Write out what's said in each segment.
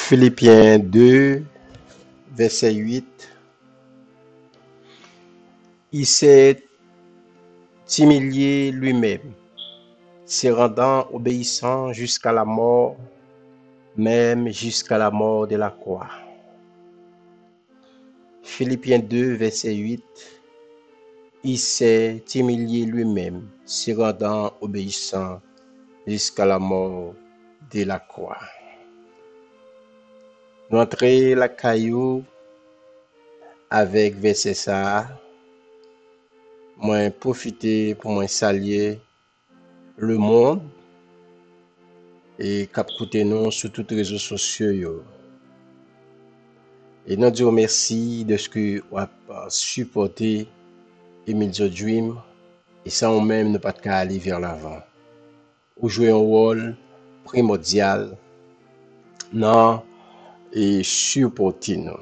Philippiens 2, verset 8. Il s'est humilié lui-même, se rendant obéissant jusqu'à la mort, même jusqu'à la mort de la croix. Philippiens 2, verset 8. Il s'est humilié lui-même, se rendant obéissant jusqu'à la mort de la croix. Nous entrons la caillou avec verset ça. Moi profiter pour moi saluer le monde et cap écouter nous sur tous les réseaux sociaux. Et nous disons merci de ce que vous avez supporté Emilio Dream et sans même ne pas aller vers l'avant. Vous jouez un rôle primordial dans et supporter nous.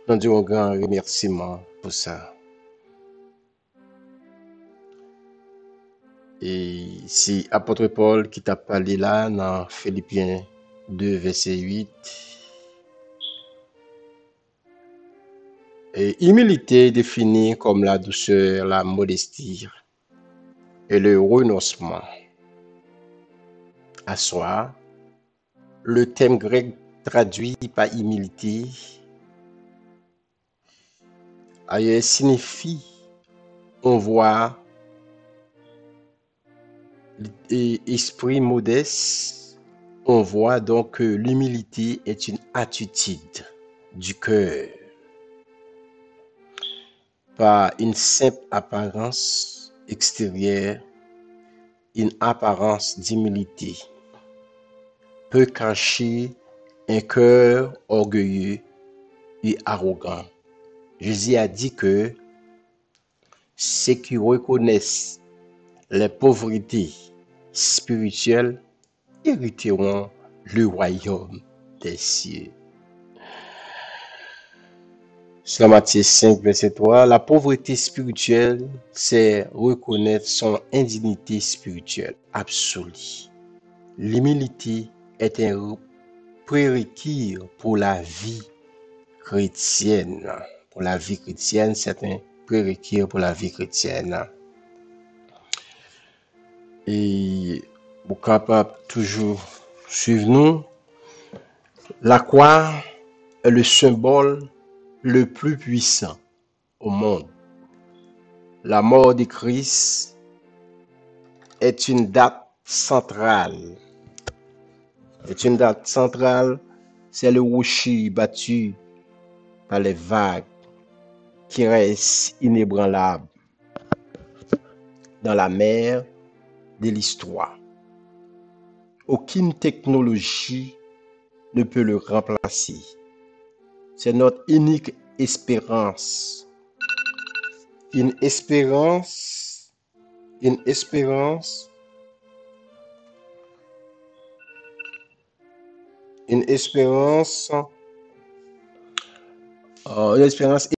Nous disons un grand remerciement pour ça. Et c'est apôtre Paul qui t'a parlé là dans Philippiens 2, verset 8. Et humilité définie comme la douceur, la modestie et le renoncement à soi. Le thème grec traduit par humilité signifie on voit esprit modeste. On voit donc que l'humilité est une attitude du cœur, pas une simple apparence extérieure. Une apparence d'humilité peut cacher un cœur orgueilleux et arrogant. Jésus a dit que ceux qui reconnaissent les pauvretés spirituelles hériteront le royaume des cieux. Selon Matthieu 5, verset 3, la pauvreté spirituelle, c'est reconnaître son indignité spirituelle absolue. L'humilité est un prérequis pour la vie chrétienne. Pour la vie chrétienne, c'est un prérequis pour la vie chrétienne. Et vous capable toujours suivre nous. La croix est le symbole le plus puissant au monde. La mort de Christ est une date centrale. C'est le rocher battu par les vagues qui reste inébranlable dans la mer de l'histoire. Aucune technologie ne peut le remplacer. C'est notre unique espérance. Une espérance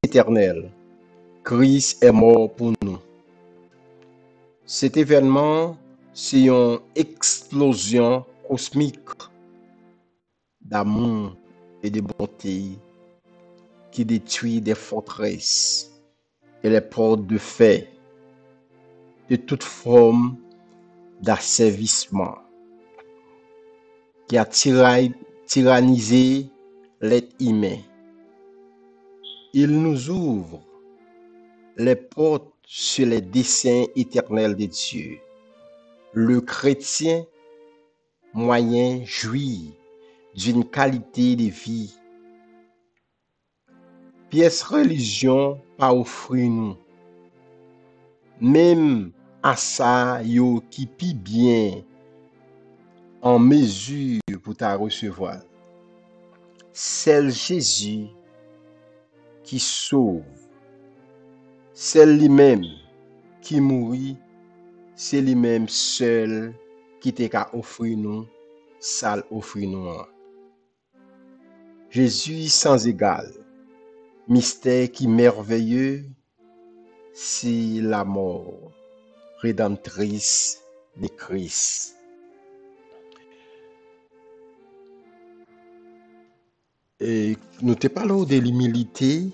éternelle. Christ est mort pour nous. Cet événement, c'est une explosion cosmique d'amour et de bonté qui détruit des forteresses et les portes de fer de toute forme d'asservissement qui a tyrannisé l'être humain. Il nous ouvre les portes sur les desseins éternels de Dieu. Le chrétien moyen jouit d'une qualité de vie. Pièce religion pas offrir nous. Même à ça yo qui pi bien en mesure pour ta recevoir. C'est Jésus qui sauve. C'est lui-même qui mourit. C'est lui-même seul qui te ka offrir nous, ça offrir nous. Jésus sans égal. Mystère qui merveilleux, c'est la mort rédemptrice de Christ. Et nous te parlons de l'humilité.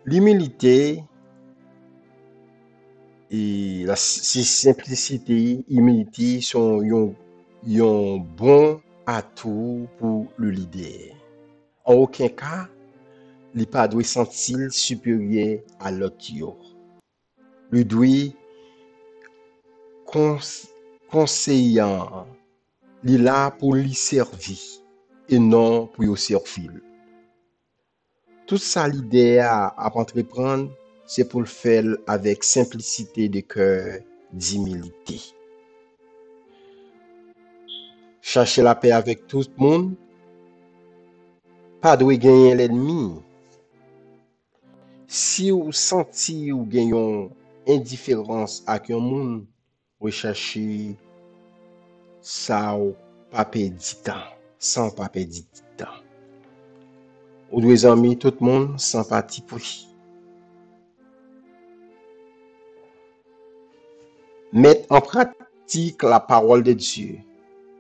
L'humilité et la simplicité, humilité sont un bon atout pour le leader. En aucun cas, il pas doit sentir supérieur à l'autre. Il doit conseillant, il est là pour lui servir et non pour lui servir. Tout ça l'idée à entreprendre, c'est pour le faire avec simplicité de cœur, d'humilité. Chercher la paix avec tout le monde, pas de gagner l'ennemi. Si vous sentez ou gagnez une indifférence avec un monde, vous cherchez ça ou pas perdre du temps, sans pas perdre du temps. Ou deux amis, tout le monde sympathie pour lui. Mettre en pratique la parole de Dieu,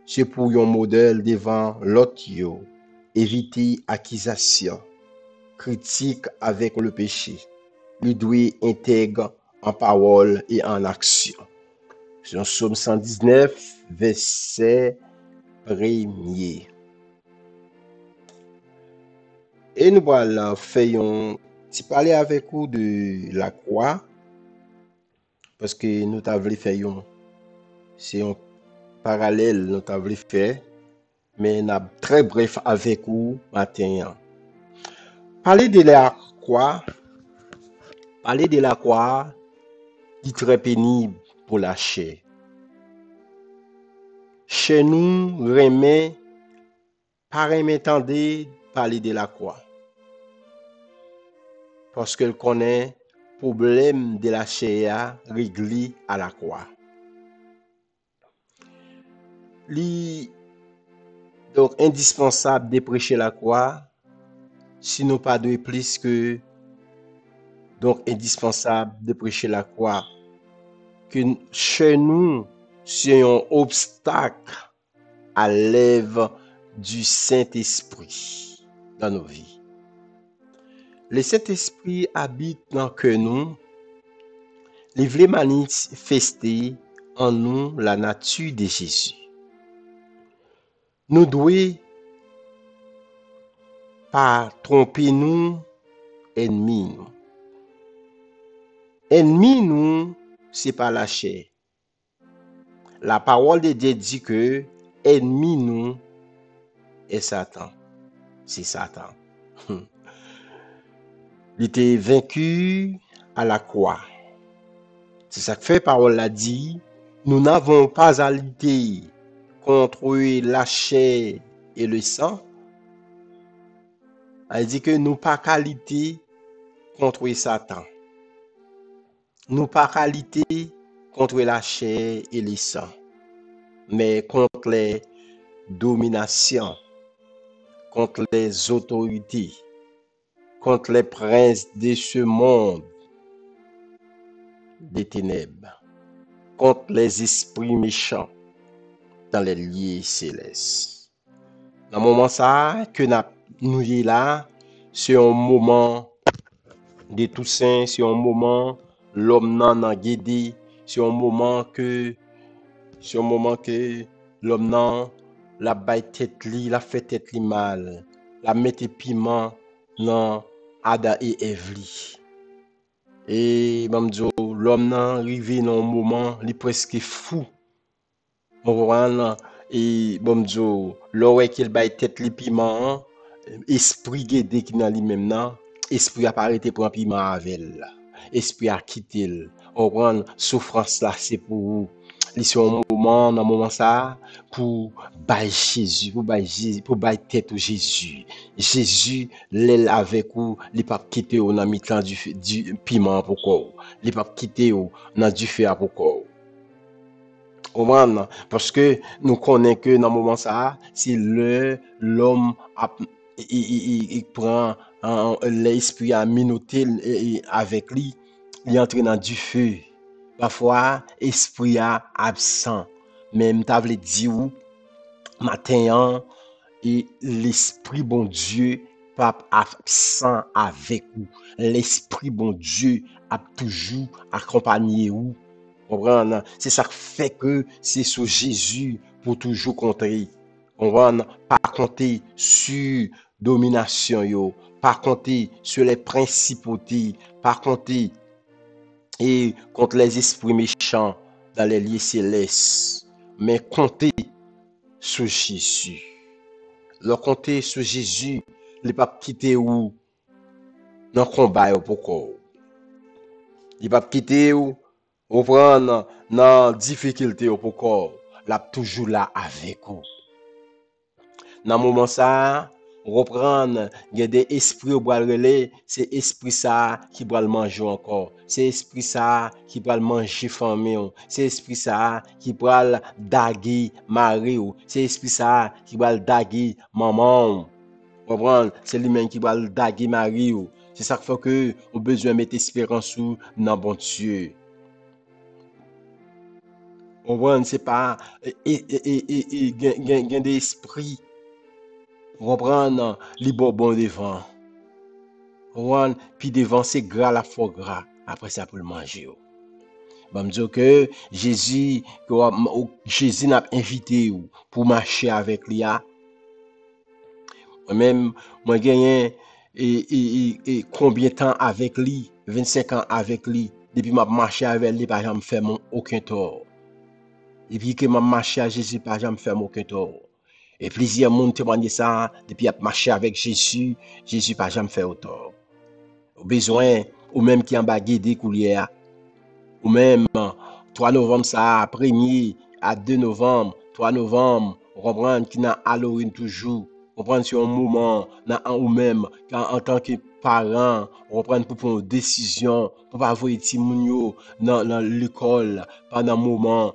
c'est pour un modèle devant l'autre. Éviter accusation, critique avec le péché. Il doit intègre en parole et en action. C'est un psaume 119, verset 1er. Et nous voilà faisons si parler avec vous de la croix parce que nous t'avons fait c'est un parallèle nous t'avons fait mais n'a très bref avec vous matin. Parler de la croix est très pénible pour la chair. Chez nous remet pareil m'entendez parler de la croix. Parce qu'elle connaît le problème de la chair réglé à la croix. Donc indispensable de prêcher la croix, sinon pas de plus que donc indispensable de prêcher la croix. Que chez nous, c'est un obstacle à l'œuvre du Saint-Esprit dans nos vies. Le Saint-Esprit habite dans que nous. Il veut manifester en nous la nature de Jésus. Nous devons pas tromper nous, ennemis nous. Ennemis nous, c'est pas la chair. La parole de Dieu dit que ennemi nous est Satan. C'est Satan. Il était vaincu à la croix. C'est ça que fait parole l'a dit. Nous n'avons pas à lutter contre la chair et le sang. Elle dit que nous pas qu'à lutter contre Satan. Nous pas qu'à lutter contre la chair et le sang, mais contre les dominations, contre les autorités, contre les princes de ce monde des ténèbres, contre les esprits méchants dans les lieux célestes. Dans le moment ça que nous y là, c'est un moment de Toussaint, c'est un moment l'homme nan guédé, c'est un moment que l'homme nan la baille tête li, la fait tête li mal, la mette piment dans Ada et Ève li. Et l'homme nan arrivé dans un moment, il presque fou. Et l'oreille qu'il baille tête li piment, esprit guédé qui dans lui même nan, esprit a pas arrêté pour un piment avec elle. Esprit a quitté elle. On souffrance là c'est pour vous. C'est un moment dans moment ça pour bailler Jésus, pour bailler tête au Jésus. Jésus l'aile avec vous, il pas quitter au dans mi-temps du piment pour quoi. Il pas quitter au dans du feu pour quoi. Parce que nous connaissons que dans le moment ça, c'est l'homme il prend l'esprit à minoter avec lui, il entre dans du feu. Parfois, l'esprit est absent. Même tu veux dire matin, et l'esprit bon Dieu pas absent avec vous. L'esprit bon Dieu a toujours accompagné vous. Comprendre? C'est ça qui fait que c'est sur Jésus pour toujours compter. Comprendre? Pas compter sur domination yo, pas compter sur les principautés, pas compter et contre les esprits méchants dans les lieux célestes, mais compter sur Jésus. Le compter sur Jésus, il pas quitter ou dans le combat pourquoi. Il pas quitter ou prendre dans difficulté pourquoi. Il est toujours là avec vous. Dans le moment ça, reprendre, il y a des esprits au bras relais, c'est esprit ça qui va le manger encore. C'est esprit ça qui va le manger famille. C'est esprit ça qui va le daguer mari. C'est esprit ça qui va le daguer maman. Comprendre, c'est lui-même qui va le daguer mari. C'est ça qui fait que on besoin de mettre espérance dans bon Dieu. Comprendre, c'est pas gain des esprits. Comprendre, les bonbons devant. Comprendre, puis devant c'est gras la fois gras. Après ça pour le manger. Bon, me dire que Jésus n'a invité pour marcher avec lui. Moi-même, moi gagné et combien de temps avec lui? 25 ans avec lui. Depuis que je marché avec lui, pas jamais fait aucun tort. Depuis que je marché avec Jésus, pas jamais fait aucun tort. Et plusieurs monde témoignent ça depuis que je marché avec Jésus, Jésus pas jamais fait tort. Au besoin, ou même qui en bas guidé coulière, ou même 3 novembre ça, 1er à 2 novembre, 3 novembre, comprendre qui n'a Halloween toujours. Comprendre sur un moment ou même en tant que parent, comprendre pour prendre une décision, pour pas voir petit moun dans l'école pendant un moment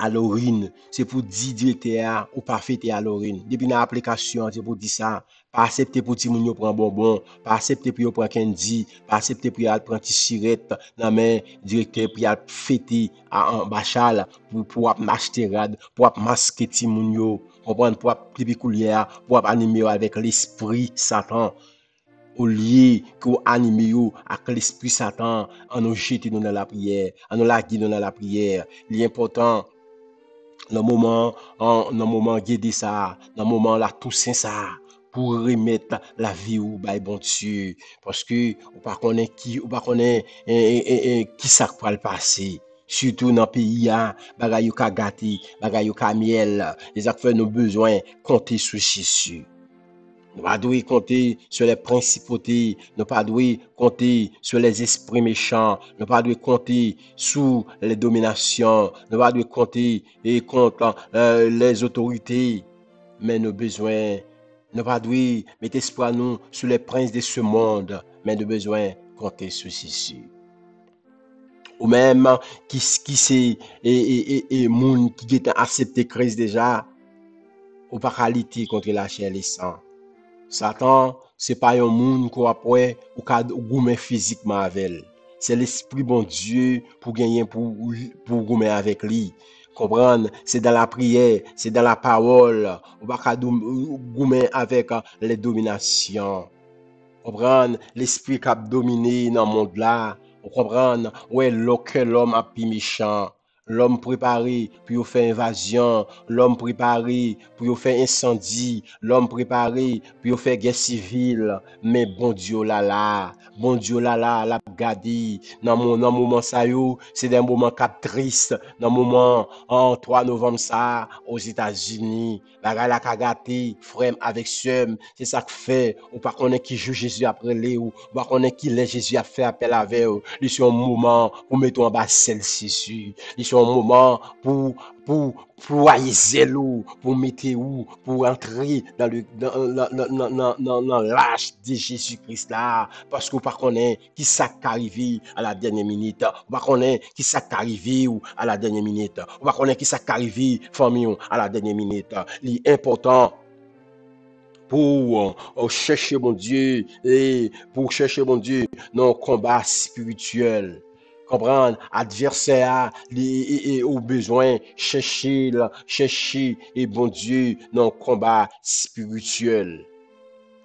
Halloween, c'est pour dire directeur ou pas fêter Halloween. Depuis l'application, c'est pour dire ça. Pas accepter pour petit moun yo prend bonbon, pas accepter pour yo prend candy, pas accepter pour yo prend t-shirt dans main directeur pour yo fêter en bachal pour masquerade, pour masquer petit moun yo, comprendre pour pipi coulière, pour animer avec l'esprit Satan. Au lieu qu'on anime avec l'esprit Satan, on nous jette dans la prière, on nous lague dans la prière. L'important dans le moment guédi ça, dans le moment la Toussaint ça, pour remettre la vie au bail bon Dieu, parce que ou pas connaît qui qui ça va le passer. Surtout dans le pays, bagay yo ka gâté, bagay yo ka miel, les affaires nous besoin compter sur Jésus. Nous pas doit compter sur les principautés, nous pas doit compter sur les esprits méchants, nous pas doit compter sur les dominations, nous pas doit compter et contre les autorités, mais nous besoin, nous pas doit mettre espoir nous sur les princes de ce monde, mais nous besoin compter sur Jésus. Ou même qui c'est et moun qui est accepté Christ déjà, ou pas lutter contre la chair et le sang. Satan, c'est pas un monde qu'on après ou goumer physiquement avec. C'est l'esprit bon Dieu pour gagner pour goumer avec lui. Comprendre, c'est dans la prière, c'est dans la parole, ou pas goumer avec les dominations. Comprendre, l'esprit qui a dominé dans le monde là, comprendre, ouais, l'homme a pu méchant. L'homme préparé pour faire invasion, l'homme préparé pour faire incendie, l'homme préparé pour faire guerre civile. Mais bon Dieu là, la gadi. Dans mon moment ça c'est des moments cap triste. Dans moment en 3 novembre ça aux États-Unis, bagay la kagati, frère avec soeur, c'est ça que fait. Ou pas connaît qui joue Jésus après les ou pas connaît qui les Jésus a fait appel avec eux. Ils sont un moment pour mettre en bas Jésus. Ils sont un moment pour aiser pour mettre pour entrer dans l'âge de Jésus-Christ là, parce qu'on ne connaît pas qui ça arrive à la dernière minute, on ne connaît pas qui ça arrive à la dernière minute, on ne connaît pas qui ça arrive famille à la dernière minute. L'important pour chercher mon Dieu et pour chercher mon Dieu dans le combat spirituel. comprendre, adversaire et au besoin, chercher, et bon Dieu, dans le combat spirituel.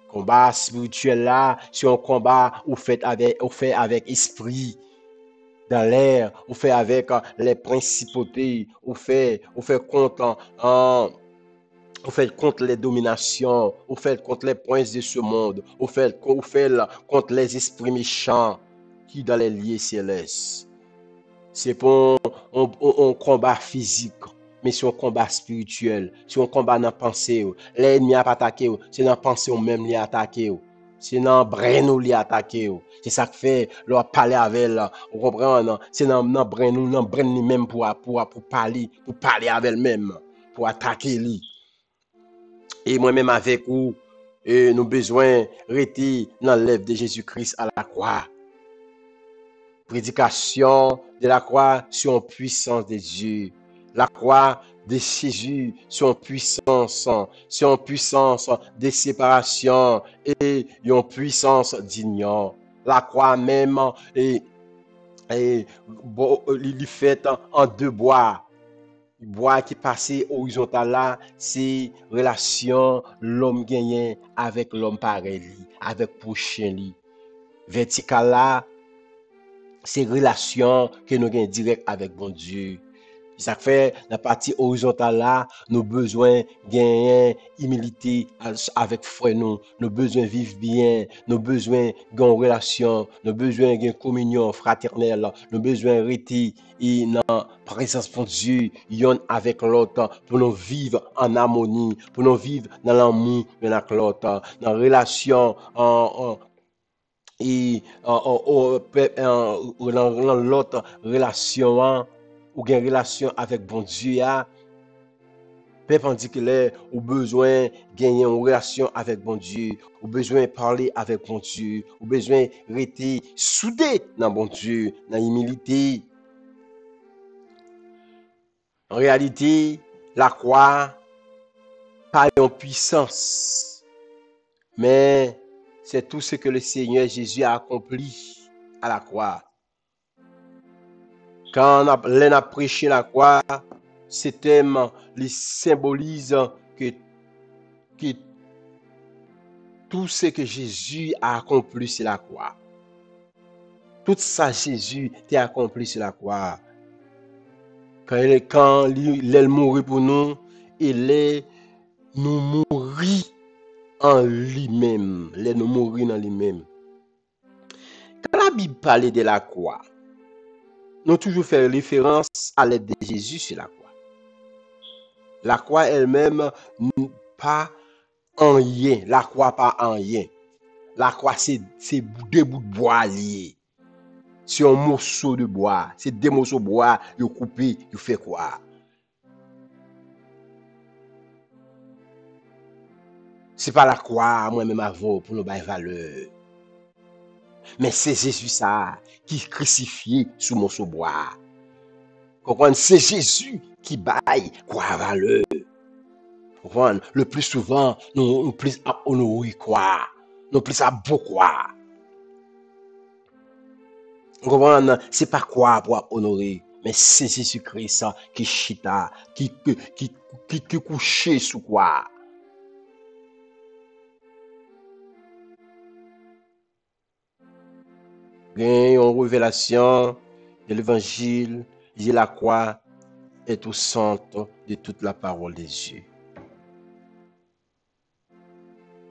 Combat spirituel là, c'est un combat ou fait avec esprit dans l'air, ou fait avec les principautés, ou fait contre les dominations, ou fait contre les princes de ce monde, ou fait contre les esprits méchants qui dans les lieux célestes. C'est pas un combat physique, mais c'est un combat spirituel. C'est un combat dans la pensée. L'ennemi a attaqué, c'est dans la pensée ou même lui attaqué. C'est dans le brain ou lui attaqué. C'est ça que fait, leur parler avec elle. Vous comprenez? C'est dans le brain lui-même pour parler avec elle-même, pour attaquer lui. Et moi-même avec vous, nous besoin rester dans l'œuvre de Jésus-Christ à la croix. Prédication de la croix sur une puissance de Dieu. La croix de Jésus sur une puissance de séparation et une puissance d'union. La croix même est faite en deux bois. Bois qui passait horizontal là, c'est relation l'homme gagnant avec l'homme pareil, avec prochain li. Vertical là, c'est relation que nous avons direct avec bon Dieu. Ça fait la partie horizontale là, nous besoin gagner humilité avec frère nous, nous besoin vivre bien, nous besoin gagner relation, nous besoin gagner communion fraternelle, nous besoin rester dans présence de Dieu, yon avec l'autre pour nous vivre en harmonie, pour nous vivre dans l'amour avec l'autre, dans relation et dans l'autre relation ou une relation avec bon Dieu perpendiculaire ou besoin gagner une relation avec bon Dieu ou besoin parler avec bon Dieu ou besoin rester soudé dans bon Dieu dans l'humilité. En réalité, la croix pas en puissance, mais c'est tout ce que le Seigneur Jésus a accompli à la croix. Quand on a prêché la croix, ce thème les symbolise que tout ce que Jésus a accompli sur la croix. Tout ça, Jésus a accompli sur la croix. Quand il est mort pour nous, il est nous mourir en lui-même. Il est nous mourir en lui-même. Quand la Bible parle de la croix, nous toujours fait référence à l'aide de Jésus sur la croix. La croix elle-même pas en rien. La croix pas en rien. La croix c'est deux bouts de bois liés. C'est un morceau de bois. C'est deux morceaux de bois yo coupé, yo fait quoi? C'est pas la croix moi-même avant pour nous bailler valeur. Mais c'est Jésus ça qui crucifié sous morceau de bois. Comprenez? C'est Jésus qui baille quoi valeur. Comprenez? Le plus souvent nous plus à honorer quoi? Nous plus à beau quoi? Comprenez? C'est pas quoi pour honorer, mais c'est Jésus-Christ qui chita, qui couché sous quoi? Bien, une révélation de l'évangile, dit la croix est au centre de toute la parole de Dieu.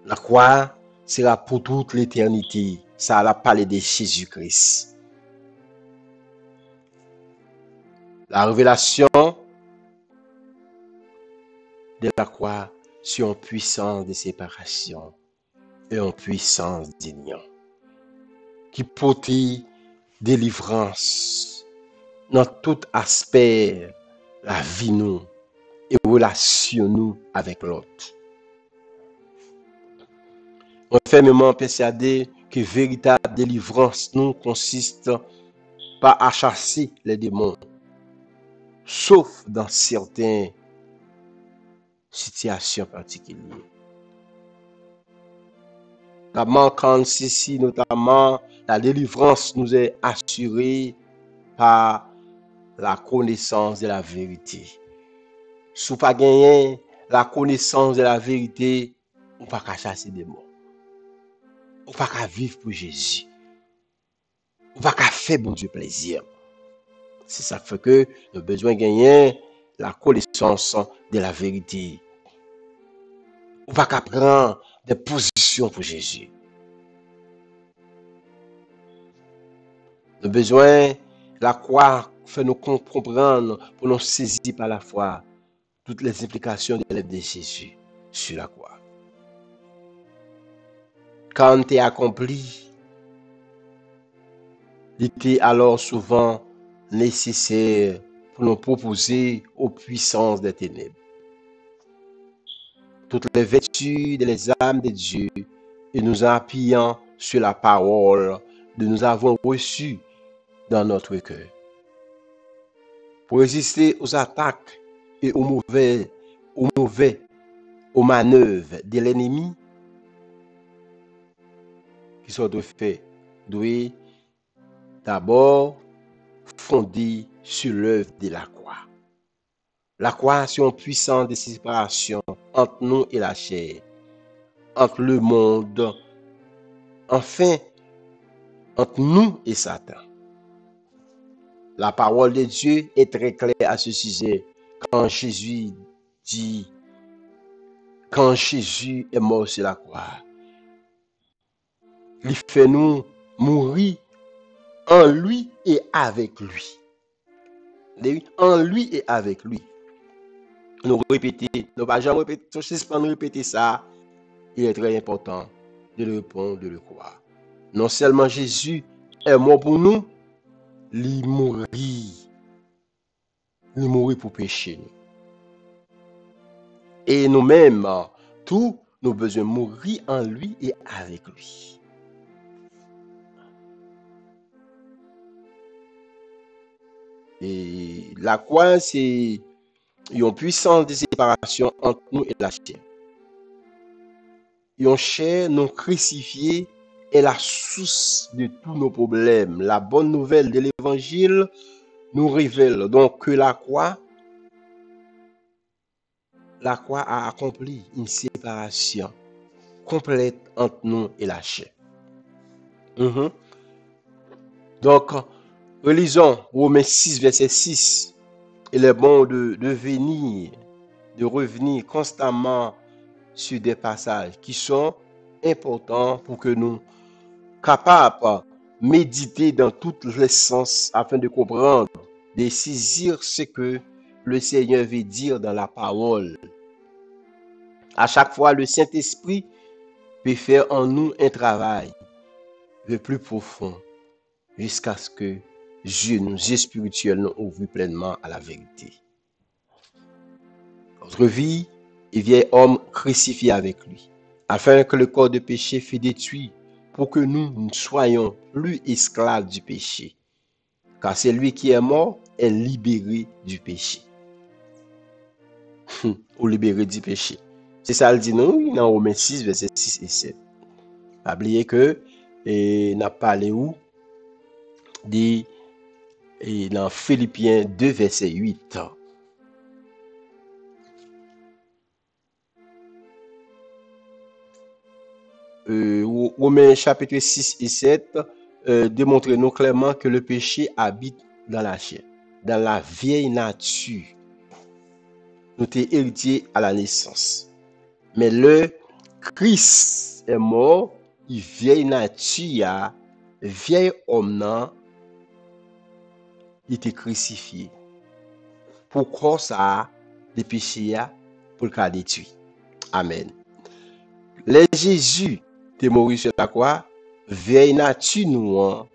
La croix sera pour toute l'éternité. Ça a parlé de Jésus-Christ. La révélation de la croix sur une puissance de séparation et une puissance d'union qui porte délivrance dans tout aspect la vie nous et relation nous avec l'autre. On est fermement persuadé que véritable délivrance nous consiste pas à chasser les démons, sauf dans certaines situations particulières. Notamment quand ceci, notamment la délivrance nous est assurée par la connaissance de la vérité. Si vous pas gagné la connaissance de la vérité, vous pas qu'à chasser des morts. Vous pas qu'à vivre pour Jésus. Vous pas qu'à faire bon Dieu plaisir. C'est ça fait que nous avons besoin de gagner la connaissance de la vérité. Vous pas qu'à prendre des positions pour Jésus. Nous avons besoin de la croix fait nous comprendre pour nous saisir par la foi toutes les implications de l'œuvre de Jésus sur la croix. Quand est accompli, il était alors souvent nécessaire pour nous proposer aux puissances des ténèbres toutes les vertus des âmes de Dieu et nous appuyant sur la parole que nous avons reçue dans notre cœur. Pour résister aux attaques et aux manœuvres de l'ennemi qui sont faits, doit d'abord fondé sur l'œuvre de la croix. La croix, c'est une puissance de séparation entre nous et la chair, entre le monde, enfin, entre nous et Satan. La parole de Dieu est très claire à ce sujet quand Jésus dit, quand Jésus est mort sur la croix, il fait nous mourir en lui et avec lui. En lui et avec lui. Nous répéter, nous pas jamais répéter, suspendre répéter ça, il est très important de le répondre, de le croire. Non seulement Jésus est mort pour nous, il mourit pour pécher. Et nous-mêmes, tous, nous besoin mourir en lui et avec lui. Et la croix, c'est une puissance de séparation entre nous et la chair. Une chair non crucifiée est la source de tous nos problèmes. La bonne nouvelle de l'évangile nous révèle donc que la croix a accompli une séparation complète entre nous et la chair. Donc, relisons Romains 6, verset 6. Il est bon de revenir constamment sur des passages qui sont importants pour que nous capables de méditer dans tous les sens afin de comprendre, de saisir ce que le Seigneur veut dire dans la parole. À chaque fois, le Saint-Esprit peut faire en nous un travail le plus profond jusqu'à ce que nos yeux spirituels nous ouvrent pleinement à la vérité. Notre vie est vieil homme crucifié avec lui, afin que le corps de péché fût détruit, pour que nous ne soyons plus esclaves du péché. Car celui qui est mort est libéré du péché. Ou libéré du péché. C'est ça le dit nous dans Romains 6, verset 6 et 7. N'oubliez que, n'a parlé où? Dans Philippiens 2, verset 8. Romains chapitre 6 et 7 démontrent-nous clairement que le péché habite dans la chair, dans la vieille nature. Nous sommes héritiers à la naissance. Mais le Christ est mort, il vieille nature, vieil homme, il était crucifié. Pourquoi ça, le péché, pour le cas détruit. Amen. Les Jésus t'es mort sur la croix, vieille nature nous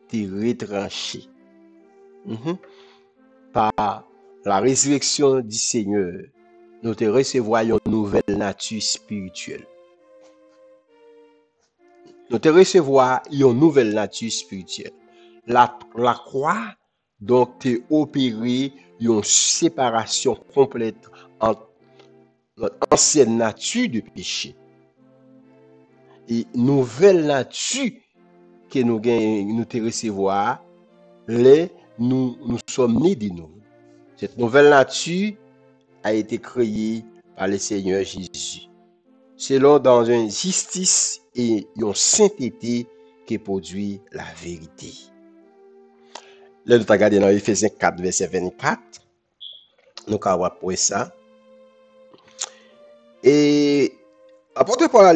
t'es retranché. Par la résurrection du Seigneur, nous te recevons une nouvelle nature spirituelle. Nous te recevons une nouvelle nature spirituelle. La croix, donc, t'es opéré une séparation complète entre notre ancienne nature de péché et nouvelle nature que nous te recevoir nous sommes nés de nous. Cette nouvelle nature a été créée par le Seigneur Jésus. Selon dans une justice et une sainteté qui produit la vérité. Là, nous avons regardé dans Ephésiens 4, verset 24. Nous avons appris ça. Et apôtre Paul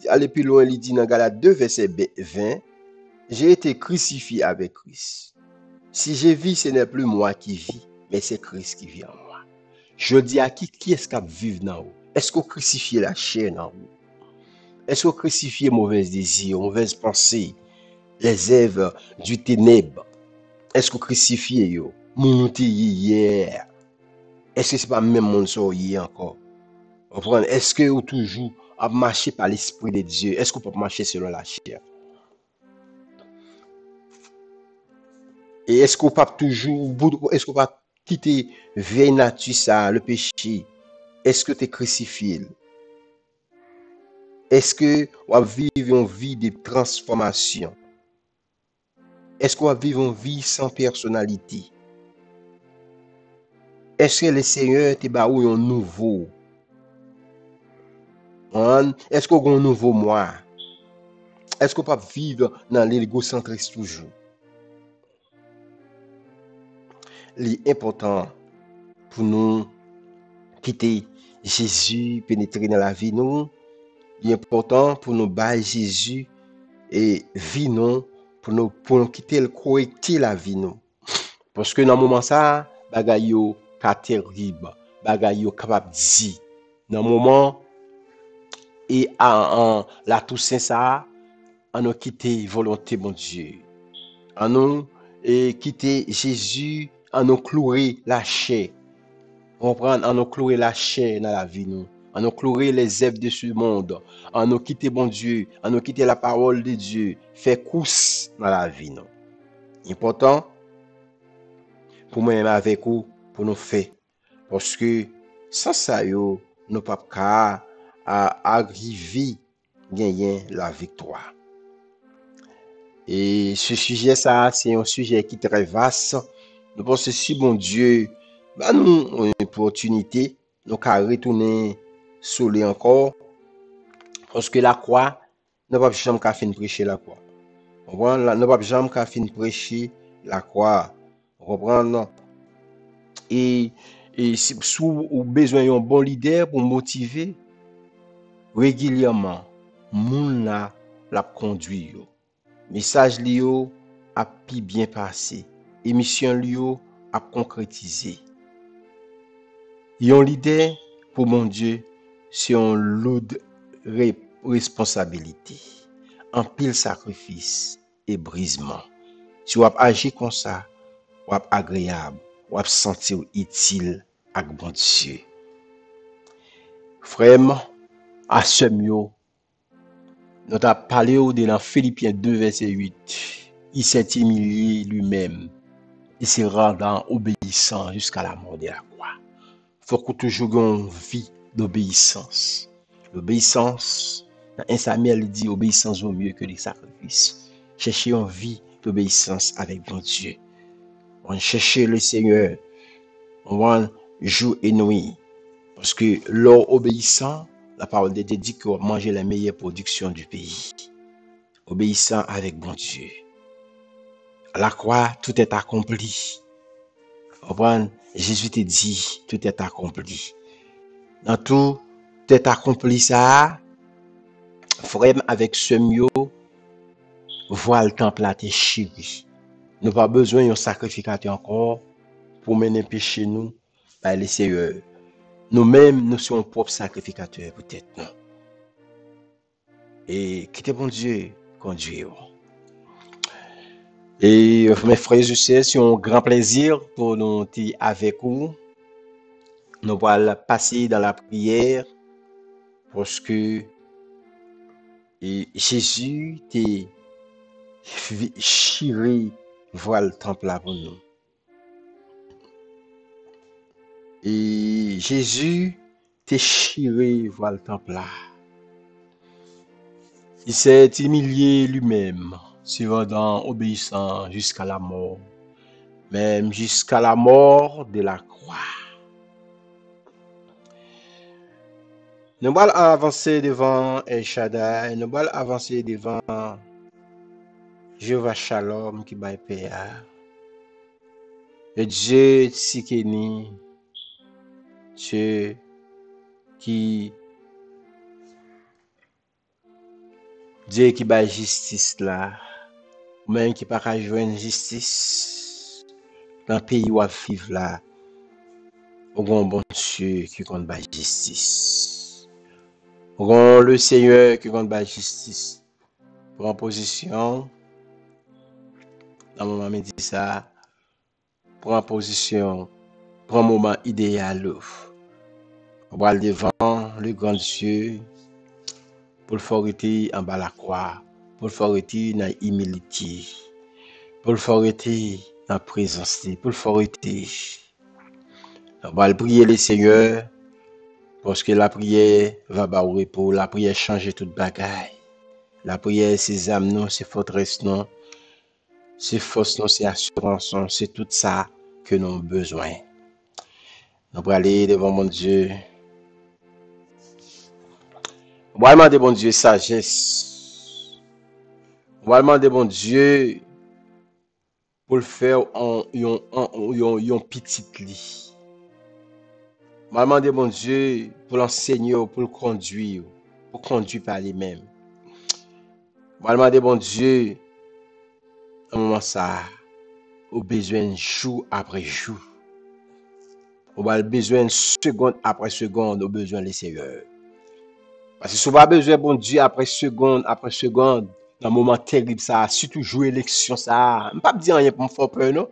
aller plus loin, il dit dans Galates 2, verset 20, j'ai été crucifié avec Christ. Si je vis, ce n'est plus moi qui vis, mais c'est Christ qui vit en moi. Je dis à qui est-ce qui vit dans vous? Est-ce qu'on crucifie la chair dans vous? Est-ce qu'on crucifie mauvais désirs, mauvaises pensées, les œuvres du ténèbre? Est-ce qu'on crucifie yo? Monté hier. Est-ce que c'est pas même mon sort hier encore? Est-ce que vous toujours à marcher par l'Esprit de Dieu? Est-ce qu'on peut marcher selon la chair? Et est-ce qu'on peut toujours, est-ce qu'on peut quitter vieille nature ça, le péché? Est-ce que tu es crucifié? Est-ce que on va vivre une vie de transformation? Est-ce qu'on va vivre une vie sans personnalité? Est-ce que le Seigneur te ba ou un nouveau? Est-ce qu'on a un nouveau moi? Est-ce qu'on peut vivre dans l'égocentrisme toujours? L'important pour nous quitter Jésus, pénétrer dans la vie nous, l'important pour nous bailler Jésus et vie nous pour nous quitter le correcter la vie nous. Parce que dans le moment ça, bagay yo ka terrible, bagay yo capable di. Dans le moment et en la Toussaint ça, on nous quitter volonté mon Dieu. On nous et quitter Jésus, on nous clouer la chair. Comprendre, on nous clouer la chair dans la vie nous. On nous clouer les œuvres de ce monde. On nous quitter bon Dieu, on nous quitter la parole de Dieu, faire course dans la vie nous. Important pour moi avec vous pour nous faire parce que sans ça yo nous pas qu'à arriver gagner la victoire. Et ce sujet ça c'est un sujet qui est très vaste. Nous pensons si bon Dieu bah nous une opportunité nous qu'à retourner sur lui encore parce que la croix nous pas jamais qu'à fin prêcher la croix. On nous pas jamais qu'à fin prêcher la croix. Reprendre et si vous avez besoin d'un bon leader pour motiver régulièrement moun la conduit yo. Message li yo a pi bien passé, émission li yo a concrétisé. Yon leader pour mon Dieu c'est un lourd responsabilité, un pile sacrifice et brisement. Si vous agir comme ça, vous agréable, vous sentir utile avec bon Dieu. Frère, à ce mieux, nous avons parlé de dans Philippiens 2, verset 8. Il s'est humilié lui-même. Il s'est rendu obéissant jusqu'à la mort de la croix. Il faut que toujours une vie d'obéissance. L'obéissance, dans 1 Samuel dit obéissance vaut mieux que les sacrifices. Cherchez une vie d'obéissance avec bon Dieu. On cherche le Seigneur. On va jour et nuit. Parce que l'or obéissant, la parole de Dieu dit qu'on manger la meilleure production du pays. Obéissant avec bon Dieu. À la croix, tout est accompli. Jésus te dit, tout est accompli. Dans tout est accompli ça, frère avec ce mieux, voir le temple à te chéri. Nous pas besoin d'un sacrificateur encore pour mener péché nous par le Seigneur. Nous-mêmes, nous sommes propres sacrificateurs, peut-être, non. Et quittez bon Dieu, conduire. Et mes frères et sœurs, c'est un grand plaisir pour nous être avec vous. Nous allons passer dans la prière parce que Jésus t'a chiré voir le temple là pour nous. Et Jésus t'a chiré voir le temple là. Il s'est humilié lui-même, se rendant obéissant jusqu'à la mort. même jusqu'à la mort de la croix. Nous allons avancer devant El Shaddai, nous allons avancer devant Jéhovah Shalom qui va payer. Le Dieu Tsikeni, Dieu qui va justice là, même qui pas joindre justice dans le pays où on vit là, au grand bon Dieu qui compte la justice. Au grand le Seigneur qui compte la justice. Prends position. Dans le moment dit ça, prends position. Prends moment idéal. On va devant le grand Dieu pour le faire en bas la croix, pour le faire dans l'humilité, pour le faire dans la présence, pour le faire. On va prier le Seigneur parce que la prière va au repos, la prière change toute bagaille. La prière, c'est âmes, non, c'est forteresse, non, c'est force, non, c'est assurance, non, c'est tout ça que nous avons besoin. Nous allons aller devant mon Dieu. On va demander bon Dieu sagesse. On va demander bon Dieu pour le faire en petit lit. On va demander bon Dieu pour l'enseigner, pour le conduire par lui-même. On va demander bon Dieu, à un moment ça, au besoin jour après jour. On va besoin seconde après seconde, au besoin le Seigneur. Parce que si on va besoin bon Dieu après seconde, dans un moment terrible ça, surtout jouer élection ça, je ne pas dire rien pour me faire peur non.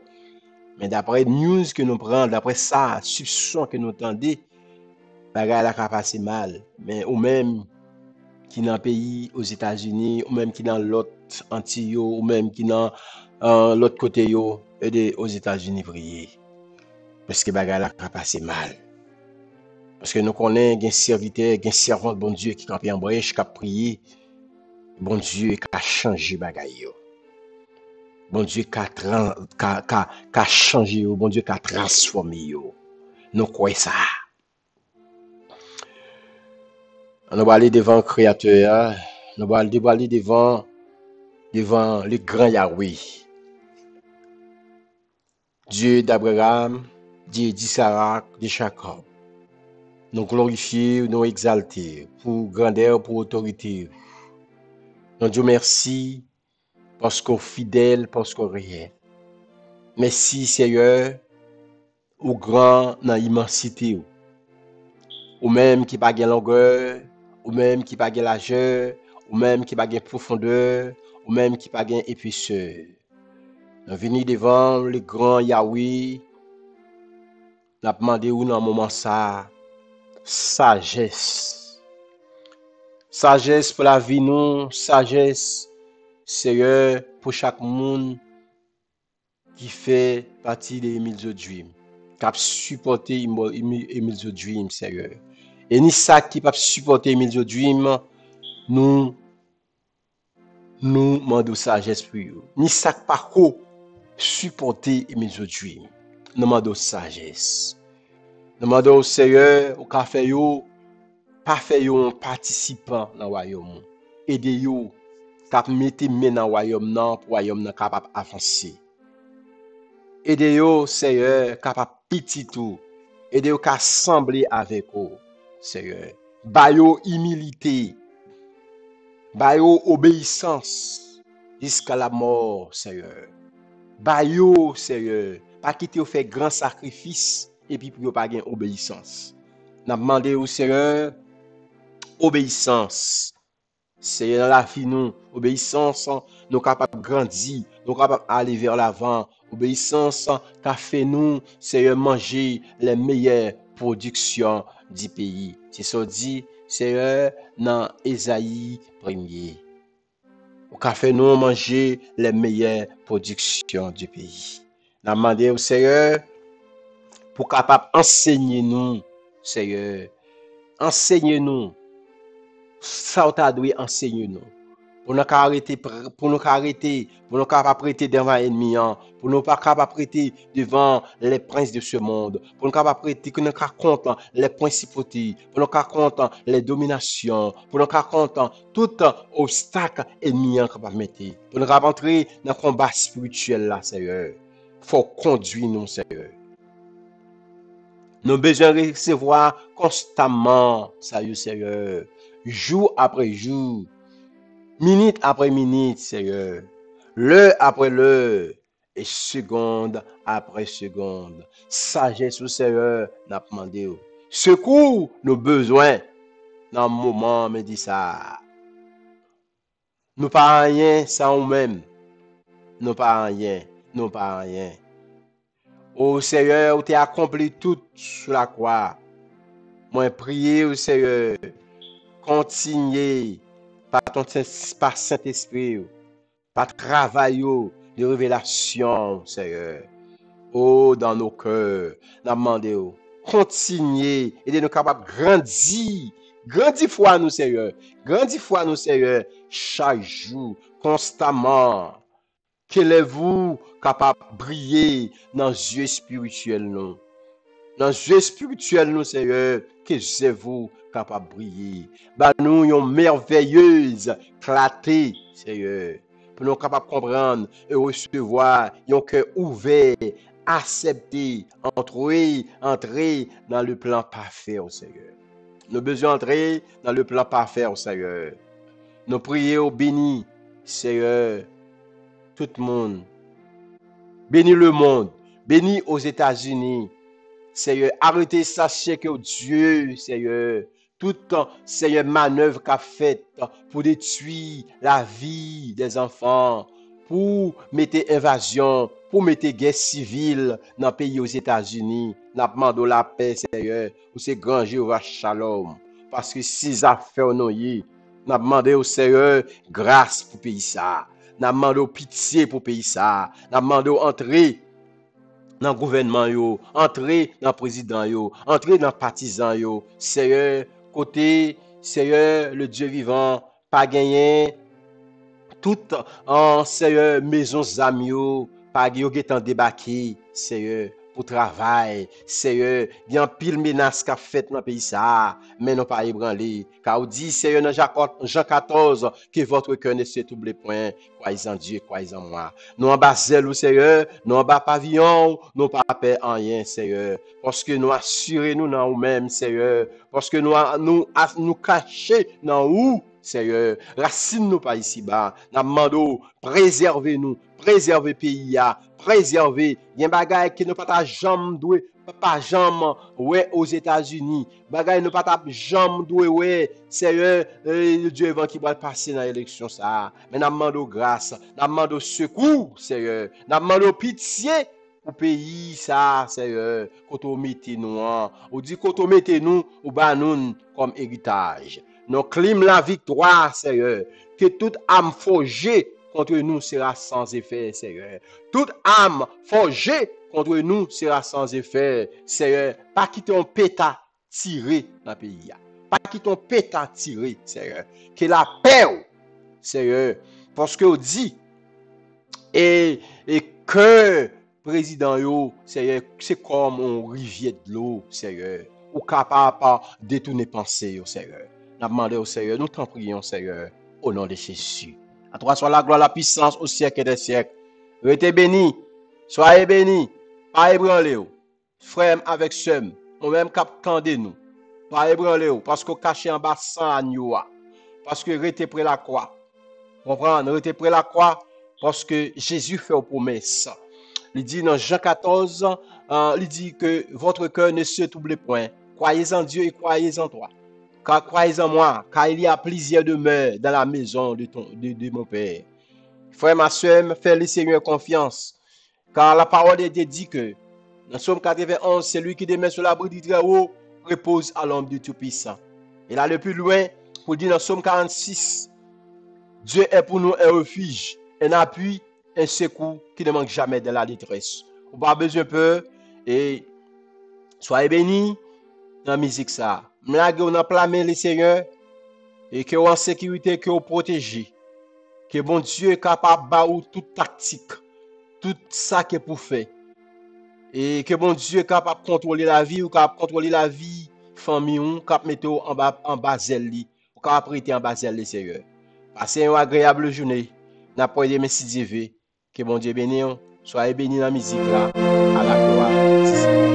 Mais d'après news que nous prenons, d'après ça, soupçon que nous entendons, bagay la ka passe mal. Mais ou même qui dans pays aux États-Unis, ou même qui dans l'autre Antilles, ou même qui dans l'autre côté yo, et aux États-Unis prier. Parce que bagay la ka passe mal. Parce que nous connaissons un serviteur, un servant de bon Dieu qui campe en brèche, qui a prié. Bon Dieu qui a changé bagay yo. Bon Dieu qui a changé yo. Bon Dieu qui a transformé yo. Nous croyons ça. On va aller devant le Créateur. Nous va aller devant le grand Yahweh. Dieu d'Abraham, Dieu d'Isaac, de Jacob. Nous glorifions, nous exaltons pour grandeur, pour autorité. Nous Dieu merci parce qu'on fidèle, parce qu'on réel. Merci Seigneur, au grand dans l'immensité. Ou même qui pas de longueur, ou même qui pas de largeur, ou même qui pas de profondeur, ou même qui pas de épaisseur. Nous venons devant le grand Yahweh. Nous avons demandé où dans moment ça, sagesse. Sagesse pour la vie nous, sagesse, Seigneur, pour chaque monde qui fait partie de Emile The Dream, qui a supporté Emile The Dream, Seigneur. Et ni ça qui peut supporter Emile The Dream, nous demandons sagesse pour eux. Ni ça qui pas supporter Emile The Dream, nous demandons sagesse. Nous demandons au Seigneur, au café yo, pas fait yo un participant dans le royaume. Aider yo, cap mettre main dans le royaume pour le royaume capable avancer. Aider yo, Seigneur, capable petit tout. Aider yo assembler avec vous, Seigneur. Ba yo humilité. Ba yo obéissance jusqu'à la mort, Seigneur. Ba yo, Seigneur, pas quitter faire grand sacrifice et puis pour yo pas gain obéissance. N'a demandé au Seigneur obéissance. Seigneur, dans la vie nous, obéissance, nous capables de grandir, nous capables d'aller vers l'avant. Obéissance, qu'a fait nous, Seigneur, manger les meilleures productions du pays. C'est ça dit, Seigneur, dans Ésaïe 1er. Qu'a fait nous manger les meilleures productions du pays. Nous demandé au Seigneur pour capable enseigner nous, Seigneur. Enseigne-nous. Ça t'a dû enseigner nous. pour nous arrêter, pour nous pas prêter devant l'ennemi, pour nous pas capable prêter devant les princes de ce monde, pour nous pas prêter que nous contre les principautés, pour nous contre les dominations, pour nous contre tout obstacle ennemi capable mettre, pour nous entrer dans le combat spirituel là, Seigneur. Faut conduire nous, Seigneur. Nous avons besoin de recevoir constamment, Seigneur, jour après jour, minute après minute, Seigneur, l'heure après l'heure, et seconde après seconde. Sagesse, Seigneur, n'a demandé. Secours nos besoins dans le moment, me dit ça. Nous pas rien sans nous-mêmes. Nous pas rien. Nous pas rien. Ô Seigneur, tu as accompli tout sur la croix. Moi, prier au Seigneur, continuer par Saint-Esprit, par travail de révélation, Seigneur. Oh, dans nos cœurs, nous demandons, continuer, et nous capables de grandir. Grandir foi nous, Seigneur. Grandir foi nous, Seigneur, chaque jour, constamment. Qu'est-vous capable de briller dans les yeux spirituels, nous? Dans les yeux spirituels, nous, Seigneur, que vous capable de briller. Bah, nous, une merveilleuse clarté, Seigneur, pour nous capables de comprendre et recevoir, un cœur ouvert, accepter, entrer dans le plan parfait, Seigneur. Nous avons besoin d'entrer dans le plan parfait, Seigneur. Nous prions, bénis, Seigneur, tout le monde. Bénis le monde. Bénis aux États-Unis. Seigneur, arrêtez, sachez que Dieu, Seigneur, toute, Seigneur, manœuvre qu'a faite pour détruire la vie des enfants, pour mettre invasion, pour mettre guerre civile dans le pays aux États-Unis. Nous demandons la paix, Seigneur, pour ces grands Jéhovah Shalom. Parce que si affaires nous y, nous demandons au Seigneur grâce pour le pays ça. Nous demandons pitié pour le pays ça. Nous demandons entrer dans le gouvernement, entrer dans le président, entrer dans le partisan, Seigneur, côté, Seigneur, le Dieu vivant, pas gagné, tout en Seigneur, maison amis, pas gagné, en débarqué, Seigneur, pour travail, Seigneur, il y a pile menace qu'a fait dans le pays ça, mais non pas ébranlé, car on dit, Seigneur, dans Jean 14, que votre cœur ne se trouble point, croyez en Dieu, croyez en moi. Nous en bas zèle, Seigneur, nous en bas pavillon, nous pas peur en rien, Seigneur, parce que nous assurons-nous dans nous-mêmes, Seigneur, parce que nous cacher dans nous, Seigneur, racine nous pas ici-bas, nous demandons, préservez-nous, préservez pays, préservez, il y a un bagage qui ne pas ta jambe doué, pas jambe ouais aux États-Unis, bagage ne pas ta jambe doué ouais, Seigneur, le Dieu vent qui va passer dans l'élection ça, mais nous demandons grâce, nous demandons secours, Seigneur, nous demandons pitié pour pays ça, Seigneur, quand on mette nous, on dit quand on mette nous ou bas nous comme héritage. Nous clim la victoire, Seigneur, que toute âme forgée contre nous sera sans effet, Seigneur. Toute âme forgée contre nous sera sans effet, Seigneur. Pas quitter un pétard tiré dans le pays. Pas quitter un pétard tiré, Seigneur. Que la paix, Seigneur, parce que on dit, et que président, Seigneur, c'est comme une rivière de l'eau, Seigneur, ou capable de détourner pensée, Seigneur. Nous demandons au Seigneur, nous t'en prions, Seigneur, au nom de Jésus. À toi soit la gloire, la puissance au siècle des siècles. Restez bénis, soyez bénis, pas ébranlez, frère avec sœur, nous-mêmes captandez nous, pas ébranlez, parce que caché en bas sans agneau, parce que restez près la croix. Comprendre, restez près la croix, parce que Jésus fait une promesse. Il dit dans Jean 14, il dit que votre cœur ne se trouble point. Croyez en Dieu et croyez en toi. Car croyez en moi, car il y a plusieurs demeures dans la maison de mon Père. Frère, ma soeur, fais le Seigneur confiance. Car la parole est dit que dans Somme 91, celui qui demeure sur l'abri du Très-Haut repose à l'ombre du Tout-Puissant. Et là, le plus loin, pour dire dans Somme 46, Dieu est pour nous un refuge, un appui, un secours qui ne manque jamais de la détresse. Vous n'avez pas besoin de peur et soyez bénis dans la musique ça. M'lage on a plamé le Seigneur et que en sécurité, que vous protégez. Que bon Dieu est capable de ou toute tactique, tout ça que pour faire. Et que bon Dieu est capable de contrôler la vie, ou capable de contrôler la vie, famille, ou capable de mettre en bas zèle, ou capable de prêter en bas zèle, Seigneur. Passez une agréable journée. N'a pas aidé, merci Dieu. Que bon Dieu bénisse. Soyez bénis dans la musique là. À la gloire.